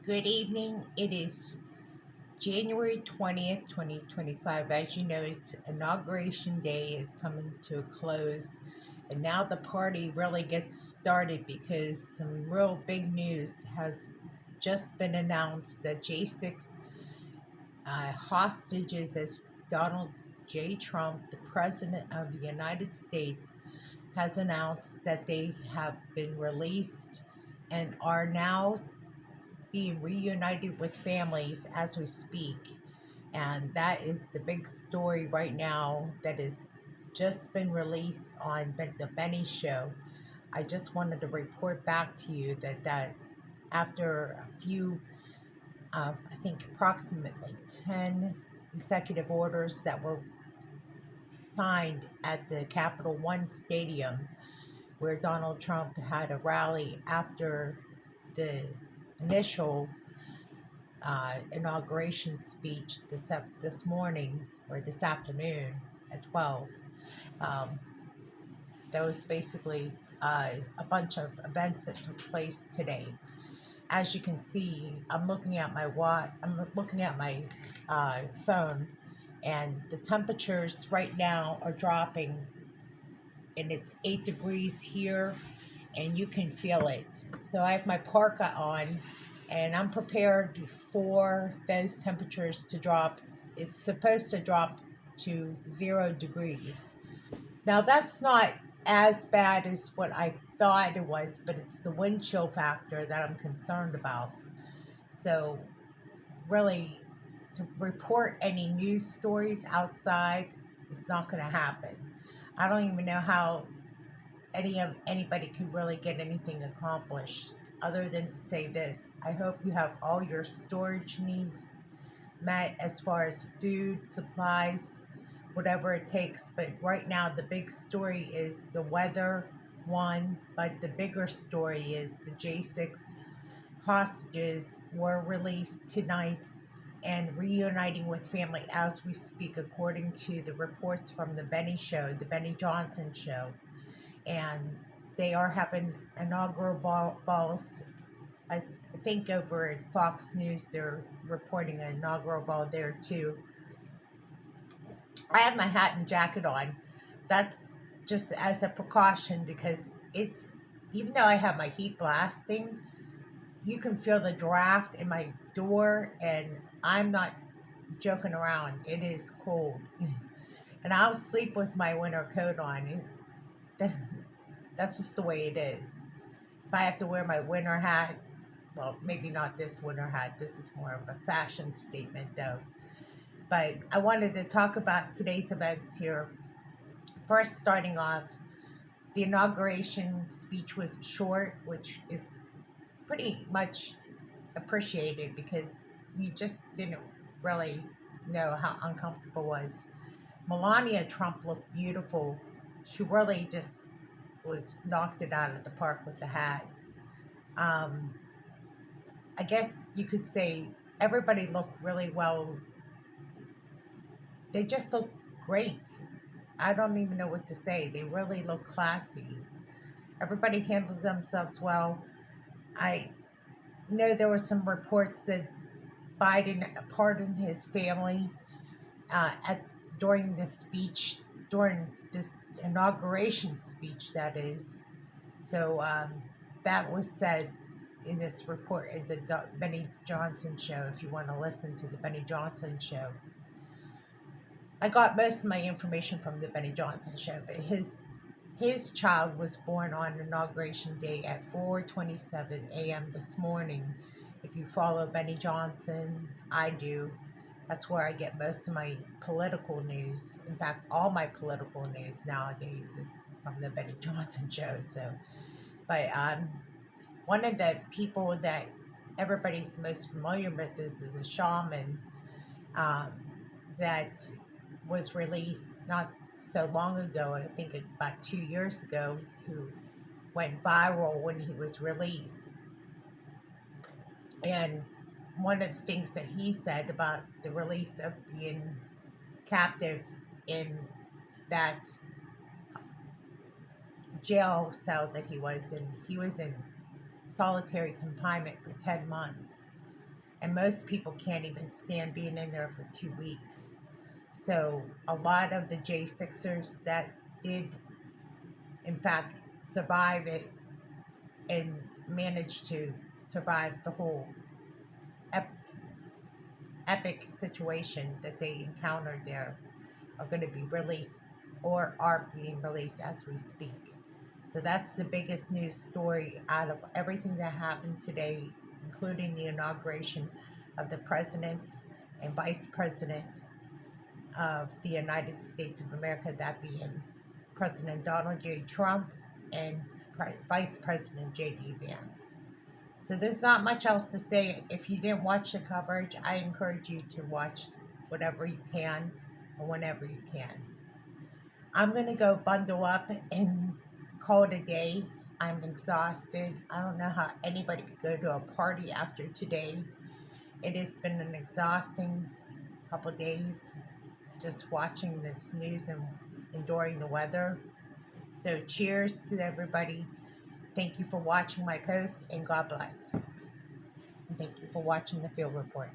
Good evening. It is January 20th, 2025. As you know, it's inauguration day is coming to a close. And now the party really gets started because some real big news has just been announced that J-6 hostages as Donald J. Trump, the President of the United States, has announced that they have been released and are now being reunited with families as we speak. And that is the big story right now that has just been released on the Benny Show. I just wanted to report back to you that after a few, I think approximately 10 executive orders that were signed at the Capital One Stadium, where Donald Trump had a rally after the initial inauguration speech this morning or this afternoon at 12. Um, that was basically a bunch of events that took place today. As you can see, I'm looking at my phone, and the temperatures right now are dropping, and it's 8 degrees here, and you can feel it. So I have my parka on, and I'm prepared for those temperatures to drop. It's supposed to drop to 0 degrees. Now, that's not as bad as what I thought it was, but it's the wind chill factor that I'm concerned about. So, really, to report any news stories outside, it's not going to happen. I don't even know how anybody could really get anything accomplished other than to say this. I hope you have all your storage needs met as far as food, supplies, whatever it takes. But right now, the big story is the weather one, but the bigger story is the J-6 hostages were released tonight and reuniting with family as we speak, according to the reports from the Benny Show, the Benny Johnson Show. And they are having inaugural balls. I think over at Fox News, they're reporting an inaugural ball there too. I have my hat and jacket on. That's just as a precaution because it's, even though I have my heat blasting, you can feel the draft in my door, and I'm not joking around. It is cold. And I'll sleep with my winter coat on. That's just the way it is. If I have to wear my winter hat, well, maybe not this winter hat. This is more of a fashion statement, though. But I wanted to talk about today's events here. First, starting off, the inauguration speech was short, which is pretty much appreciated because you just didn't really know how uncomfortable it was. Melania Trump looked beautiful. She really just was knocked it out of the park with the hat. Um, I guess you could say everybody looked really well. They just looked great. I don't even know what to say. They really look classy. Everybody handled themselves well. I know there were some reports that Biden pardoned his family at during this speech, during this inauguration speech, that is. So that was said in this report in the Benny Johnson Show. If you want to listen to the Benny Johnson Show, I got most of my information from the Benny Johnson Show, but his child was born on inauguration day at 4:27 a.m. this morning. If you follow Benny Johnson, I do. That's where I get most of my political news. In fact, all my political news nowadays is from the Benny Johnson Show. So, but one of the people that everybody's most familiar with is a shaman um, that was released not so long ago, I think about 2 years ago, who went viral when he was released. And one of the things that he said about the release of being captive in that jail cell that he was in solitary confinement for 10 months. And most people can't even stand being in there for 2 weeks. So a lot of the J6ers that did, in fact, survive it and managed to survive the whole ep- epic situation that they encountered there are going to be released or are being released as we speak. So that's the biggest news story out of everything that happened today, including the inauguration of the president and vice president of the United States of America, that being President Donald J. Trump and Vice President J.D. Vance. So there's not much else to say. If you didn't watch the coverage, I encourage you to watch whatever you can or whenever you can. I'm going to go bundle up and call it a day. I'm exhausted. I don't know how anybody could go to a party after today. It has been an exhausting couple days just watching this news and enduring the weather. So, cheers to everybody. Thank you for watching my post, and God bless. And thank you for watching the Field Report.